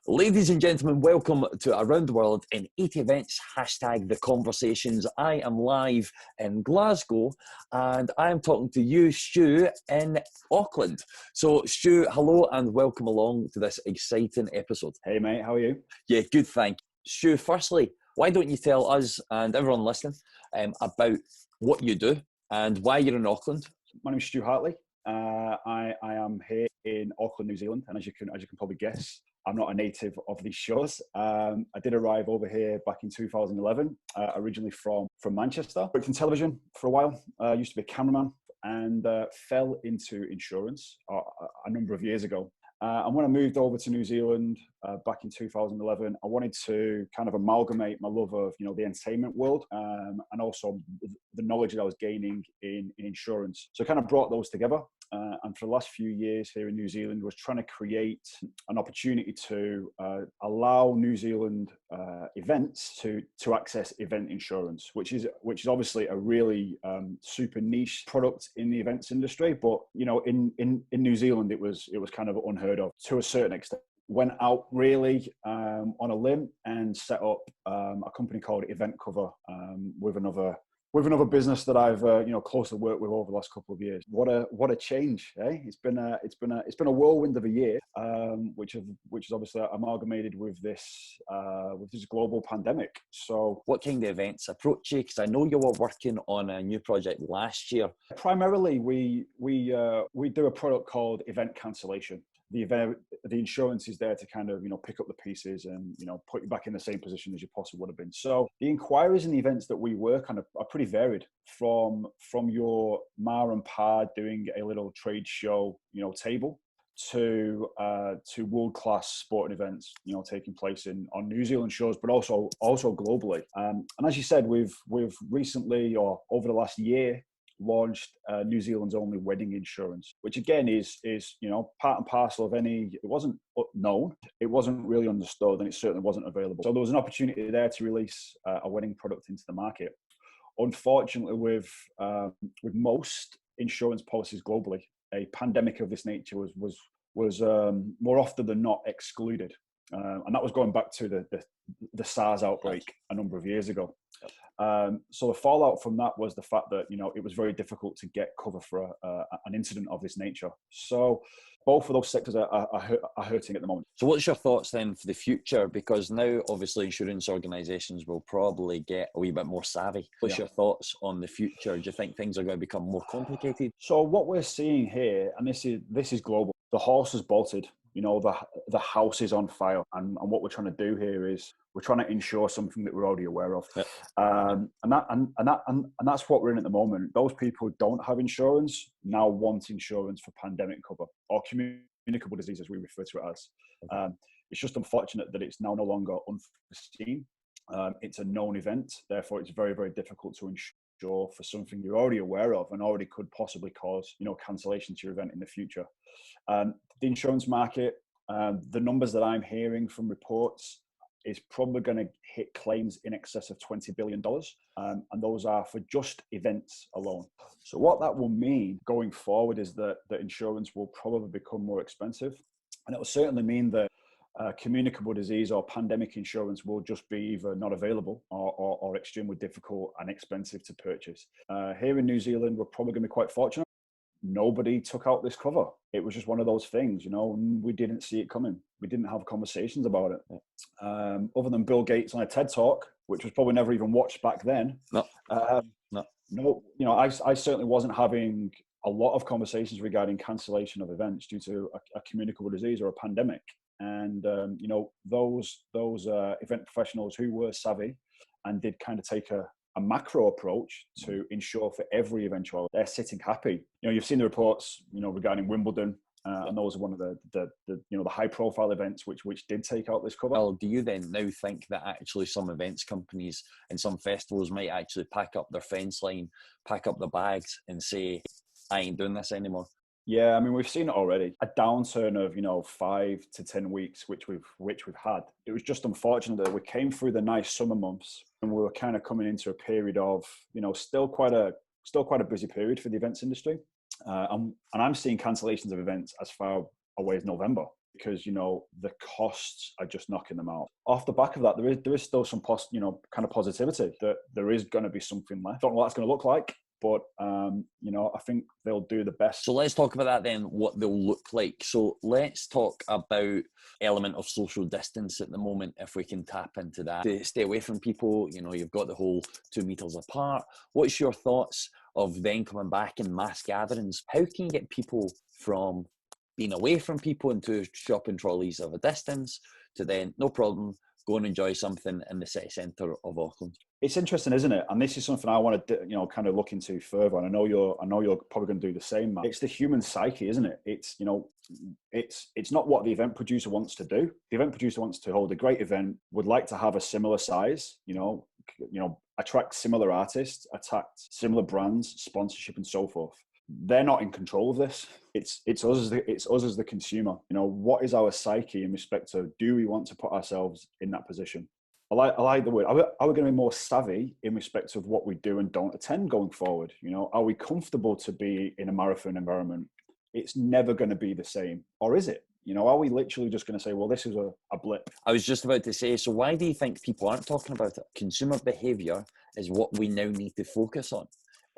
Ladies and gentlemen, welcome to Around the World in 80 Events, hashtag The Conversations. I am live in Glasgow and I am talking to you, Stu, in Auckland. So Stu, hello and welcome along to this exciting episode. Hey mate, how are you? Yeah, good, thank you. Stu, firstly, why don't you tell us and everyone listening about what you do and why you're in Auckland? My name's Stu Hartley. I am here in Auckland, New Zealand, and as you can probably guess, I'm not a native of these shores. I did arrive over here back in 2011, originally from Manchester. Worked in television for a while. Used to be a cameraman and fell into insurance a number of years ago. And when I moved over to New Zealand back in 2011, I wanted to kind of amalgamate my love of the entertainment world and also the knowledge that I was gaining in insurance. So I kind of brought those together. And for the last few years here in New Zealand, was trying to create an opportunity to allow New Zealand events to access event insurance, which is obviously a really super niche product in the events industry. But in New Zealand, it was kind of unheard of to a certain extent. Went out really on a limb and set up a company called Event Cover with another business that I've closely worked with over the last couple of years. What a change, eh? It's been a whirlwind of a year, which is obviously amalgamated with this global pandemic. So, what kind of events approach you? Because I know you were working on a new project last year. Primarily, we do a product called event cancellation. The insurance is there to kind of pick up the pieces and put you back in the same position as you possibly would have been. So the inquiries and the events that we work on are pretty varied, from your ma and pa doing a little trade show table to world-class sporting events taking place on New Zealand shores, but also globally. And as you said, we've recently, or over the last year, launched New Zealand's only wedding insurance, which again is part and parcel of it wasn't known, it wasn't really understood, and it certainly wasn't available. So there was an opportunity there to release a wedding product into the market. Unfortunately, with most insurance policies globally, a pandemic of this nature was more often than not excluded, and that was going back to the SARS outbreak a number of years ago. So the fallout from that was the fact that it was very difficult to get cover for an incident of this nature. So both of those sectors are hurting at the moment. So what's your thoughts then for the future? Because now obviously insurance organisations will probably get a wee bit more savvy. What's your thoughts on the future? Do you think things are going to become more complicated? So what we're seeing here, and this is global, the horse has bolted. The house is on fire, and what we're trying to do here is we're trying to insure something that we're already aware of, and that's what we're in at the moment. Those people who don't have insurance now want insurance for pandemic cover or communicable disease, as we refer to it as. It's just unfortunate that it's now no longer unforeseen. It's a known event, therefore it's very, very difficult to insure for something you're already aware of and already could possibly cause cancellation to your event in the future. The insurance market, the numbers that I'm hearing from reports, is probably going to hit claims in excess of $20 billion. And those are for just events alone. So what that will mean going forward is that insurance will probably become more expensive. And it will certainly mean that communicable disease or pandemic insurance will just be either not available or extremely difficult and expensive to purchase. Here in New Zealand, we're probably going to be quite fortunate. Nobody took out this cover. It was just one of those things, we didn't see it coming. We didn't have conversations about it. Other than Bill Gates on a TED Talk, which was probably never even watched back then. No, I certainly wasn't having a lot of conversations regarding cancellation of events due to a communicable disease or a pandemic. And, those event professionals who were savvy and did kind of take a macro approach to insure for every eventuality, they're sitting happy. You've seen the reports, regarding Wimbledon, and those are one of the high profile events which did take out this cover. Well, do you then now think that actually some events companies and some festivals might actually pack up their fence line, pack up the bags and say, I ain't doing this anymore? Yeah, I mean, we've seen it already. A downturn of 5 to 10 weeks, which we've had. It was just unfortunate that we came through the nice summer months and we were kind of coming into a period of, still quite a busy period for the events industry. And I'm seeing cancellations of events as far away as November. because, you know, the costs are just knocking them out. Off the back of that, there is still some kind of positivity that there is going to be something left. Don't know what that's going to look like, but you know, I think they'll do the best. So let's talk about that then, what they'll look like. So let's talk about element of social distance at the moment, if we can tap into that. To stay away from people, you know, you've got the whole 2 meters apart. What's your thoughts of then coming back in mass gatherings? How can you get people from being away from people into shopping trolleys of a distance to then, no problem, go and enjoy something in the city centre of Auckland? It's interesting, isn't it? And this is something I want to, you know, kind of look into further. And I know you're probably going to do the same, Matt. It's the human psyche, isn't it? It's, you know, it's not what the event producer wants to do. The event producer wants to hold a great event, would like to have a similar size, you know, attract similar artists, attract similar brands, sponsorship, and so forth. They're not in control of this. It's us as the consumer. You know, what is our psyche in respect to, do we want to put ourselves in that position? I like the word. Are we going to be more savvy in respect of what we do and don't attend going forward? You know, are we comfortable to be in a marathon environment? It's never going to be the same, or is it? You know, are we literally just going to say, well, this is a blip? I was just about to say, so why do you think people aren't talking about it? Consumer behaviour is what we now need to focus on.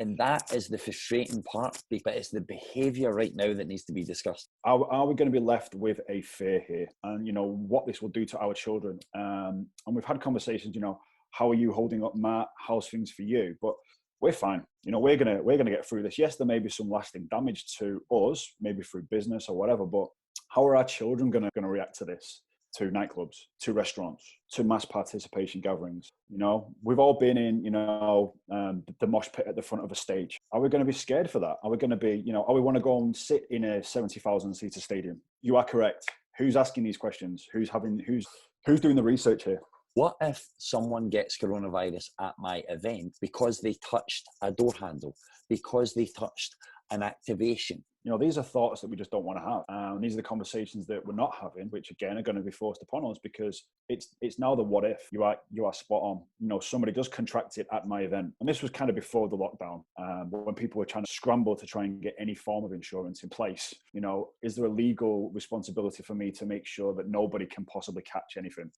And that is the frustrating part, but it's the behaviour right now that needs to be discussed. Are we going to be left with a fear here? And, you know, what this will do to our children. And we've had conversations, you know, how are you holding up, Matt? How's things for you? But we're fine. You know, we're gonna get through this. Yes, there may be some lasting damage to us, maybe through business or whatever, but how are our children gonna react to this? To nightclubs, to restaurants, to mass participation gatherings. You know, we've all been in, you know, the mosh pit at the front of a stage. Are we going to be scared for that? Are we going to be, you know, are we want to go and sit in a 70,000 seater stadium? You are correct. Who's asking these questions? Who's doing the research here? What if someone gets coronavirus at my event because they touched a door handle, because they touched an activation? You know, these are thoughts that we just don't want to have. And these are the conversations that we're not having, which again are going to be forced upon us, because it's now the what if. You are spot on. You know, somebody does contract it at my event. And this was kind of before the lockdown, when people were trying to scramble to try and get any form of insurance in place. You know, is there a legal responsibility for me to make sure that nobody can possibly catch anything?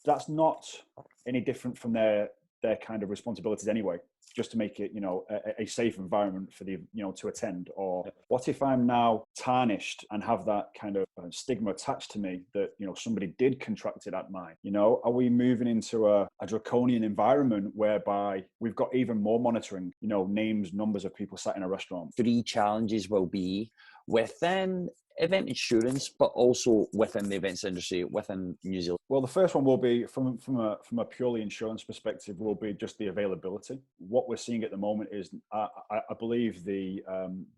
That's not any different from their kind of responsibilities anyway, just to make it, you know, a safe environment for the, you know, to attend. Or what if I'm now tarnished and have that kind of stigma attached to me that, you know, somebody did contract it at mine? You know, are we moving into a draconian environment whereby we've got even more monitoring, you know, names, numbers of people sat in a restaurant? 3 challenges will be within event insurance, but also within the events industry, within New Zealand. Well, the first one will be from a purely insurance perspective, will be just the availability. What we're seeing at the moment is, I believe the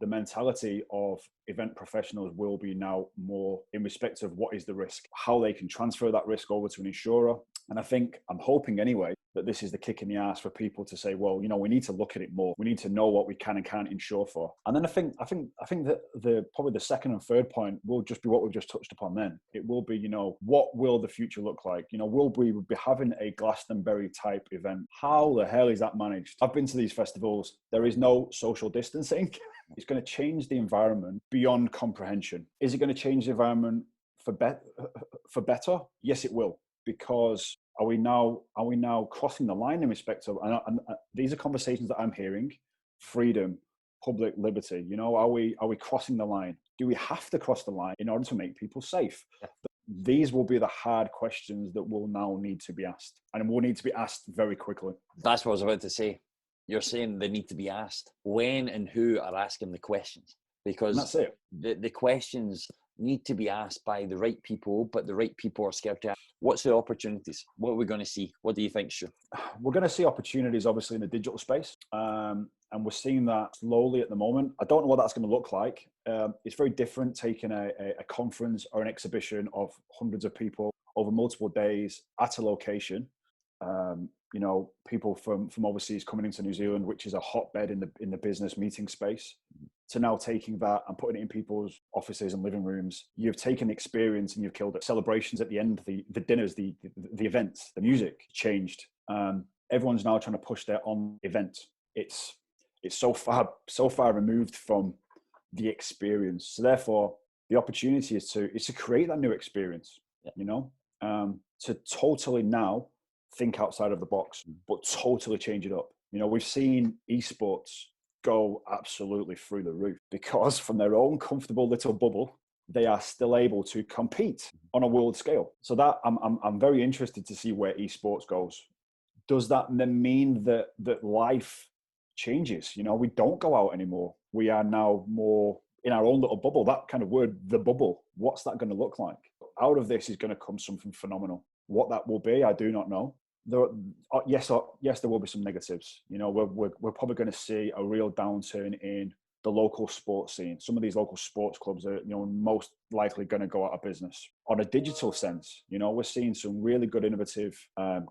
mentality of event professionals will be now more in respect of what is the risk, how they can transfer that risk over to an insurer. And I'm hoping anyway, that this is the kick in the ass for people to say, well, you know, we need to look at it more. We need to know what we can and can't insure for. And then I think that probably the second and third point will just be what we've just touched upon then. It will be, you know, what will the future look like? You know, will we be having a Glastonbury type event? How the hell is that managed? I've been to these festivals. There is no social distancing. It's going to change the environment beyond comprehension. Is it going to change the environment for better? Yes, it will. Because are we now crossing the line in respect of, and these are conversations that I'm hearing, freedom, public liberty, you know, are we crossing the line? Do we have to cross the line in order to make people safe? Yeah. These will be the hard questions that will now need to be asked, and will need to be asked very quickly. That's what I was about to say. You're saying they need to be asked. When and who are asking the questions? Because that's it. The questions need to be asked by the right people, but the right people are scared to ask. What's the opportunities? What are we going to see? What do you think, Stu? We're going to see opportunities, obviously, in the digital space. And we're seeing that slowly at the moment. I don't know what that's going to look like. It's very different taking a conference or an exhibition of hundreds of people over multiple days at a location. You know, people from overseas coming into New Zealand, which is a hotbed in the business meeting space, to now taking that and putting it in people's offices and living rooms. You've taken the experience and you've killed it. Celebrations at the end, the dinners, the events, the music changed. Everyone's now trying to push their own event. It's so far removed from the experience. So therefore, the opportunity is to create that new experience, you know, to totally now think outside of the box, but totally change it up. You know, we've seen esports go absolutely through the roof because from their own comfortable little bubble, they are still able to compete on a world scale. So that I'm very interested to see where esports goes. Does that then mean that life changes? You know, we don't go out anymore. We are now more in our own little bubble. That kind of word, the bubble. What's that going to look like? Out of this is going to come something phenomenal. What that will be, I do not know. Yes, there will be some negatives. You know, we're probably going to see a real downturn in the local sports scene. Some of these local sports clubs are, you know, most likely going to go out of business. On a digital sense, you know, we're seeing some really good innovative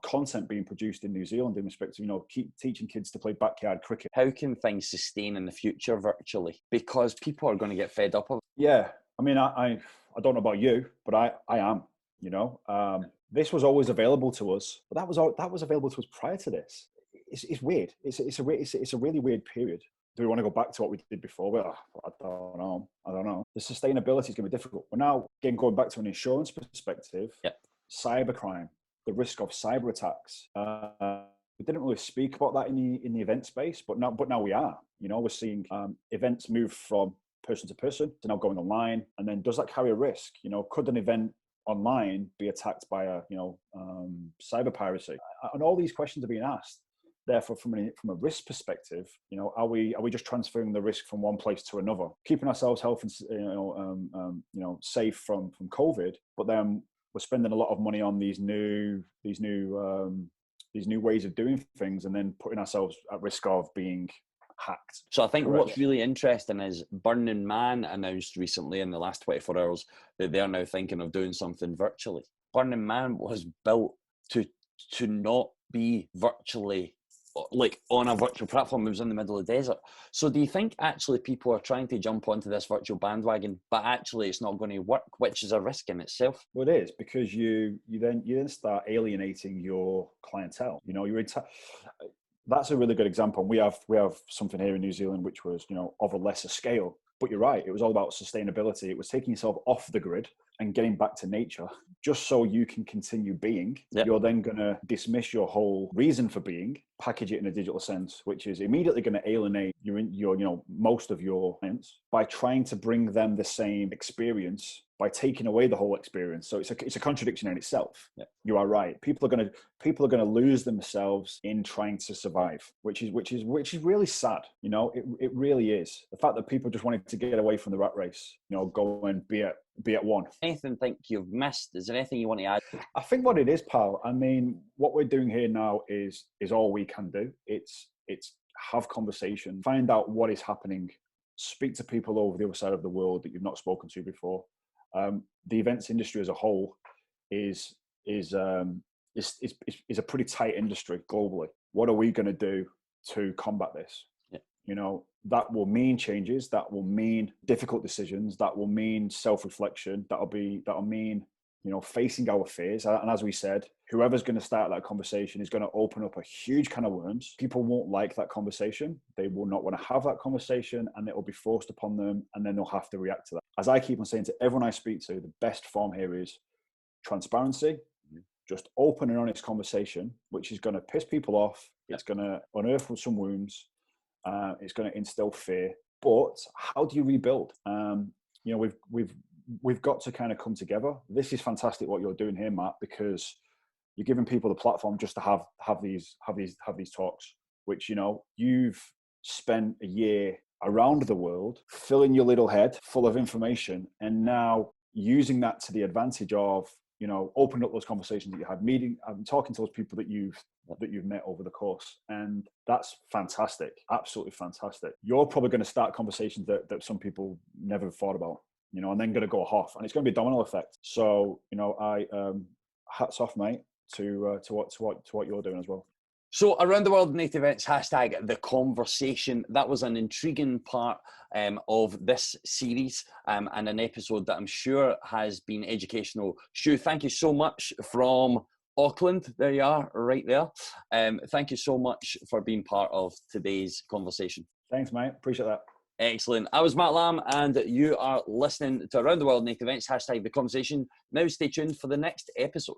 content being produced in New Zealand in respect to, you know, keep teaching kids to play backyard cricket. How can things sustain in the future virtually? Because people are going to get fed up of it. Yeah, I mean, I don't know about you, but I am. You know, this was always available to us, but that was available to us prior to this. It's weird. It's a really weird period. Do we want to go back to what we did before? Well, I don't know. The sustainability is going to be difficult. But now, again, going back to an insurance perspective, cybercrime, the risk of cyber attacks. We didn't really speak about that in the event space, but now we are. You know, we're seeing events move from person to person to now going online. And then does that carry a risk? You know, could an event online be attacked by cyber piracy? And all these questions are being asked. Therefore, from a risk perspective, you know, are we just transferring the risk from one place to another, keeping ourselves healthy and safe from COVID? But then we're spending a lot of money on these new ways of doing things, and then putting ourselves at risk of being hacked. So I think what's really interesting is Burning Man announced recently in the last 24 hours that they're now thinking of doing something virtually. Burning Man was built to not be virtually, like on a virtual platform. It was in the middle of the desert. So do you think actually people are trying to jump onto this virtual bandwagon, but actually it's not going to work, which is a risk in itself? Well, it is, because you then start alienating your clientele. You know, that's a really good example. We have something here in New Zealand which was, you know, of a lesser scale. But you're right, it was all about sustainability. It was taking yourself off the grid and getting back to nature just so you can continue being. Yep. You're then going to dismiss your whole reason for being, package it in a digital sense, which is immediately going to alienate most of your clients by trying to bring them the same experience by taking away the whole experience. So it's a contradiction in itself. Yep. You are right. People are going to lose themselves in trying to survive, which is really sad. You know, it really is. The fact that people just wanted to get away from the rat race, you know, go and be at one. Anything think you've missed? Is there anything you want to add? I think what it is, pal, I mean, what we're doing here now is all we can do. It's have conversation, find out what is happening, speak to people over the other side of the world that you've not spoken to before. The events industry as a whole is a pretty tight industry globally. What are we going to do to combat this? Yeah. You know, that will mean changes, that will mean difficult decisions, that will mean self-reflection, that'll mean, you know, facing our fears. And as we said, whoever's going to start that conversation is going to open up a huge can of worms. People won't like that conversation. They will not want to have that conversation, and it will be forced upon them, and then they'll have to react to that. As I keep on saying to everyone I speak to, the best form here is transparency, just open and honest conversation, which is going to piss people off. It's going to unearth some wounds. It's going to instill fear. But how do you rebuild? You know, we've got to kind of come together. This is fantastic what you're doing here, Matt, because you're giving people the platform just to have these talks, which, you know, you've spent a year around the world filling your little head full of information, and now using that to the advantage of, you know, opening up those conversations that you had, meeting and talking to those people that you've met over the course. And that's fantastic. Absolutely fantastic. You're probably going to start conversations that some people never thought about, you know, and then going to go off, and it's going to be a domino effect. So, you know, I hats off, mate, to what you're doing as well. So Around the World in 8 Events, hashtag the conversation. That was an intriguing part of this series and an episode that I'm sure has been educational. Stu, thank you so much from Auckland. There you are, right there. Thank you so much for being part of today's conversation. Thanks, mate. Appreciate that. Excellent. I was Matt Lamb, and you are listening to Around the World in 80 Events, hashtag the conversation. Now stay tuned for the next episode.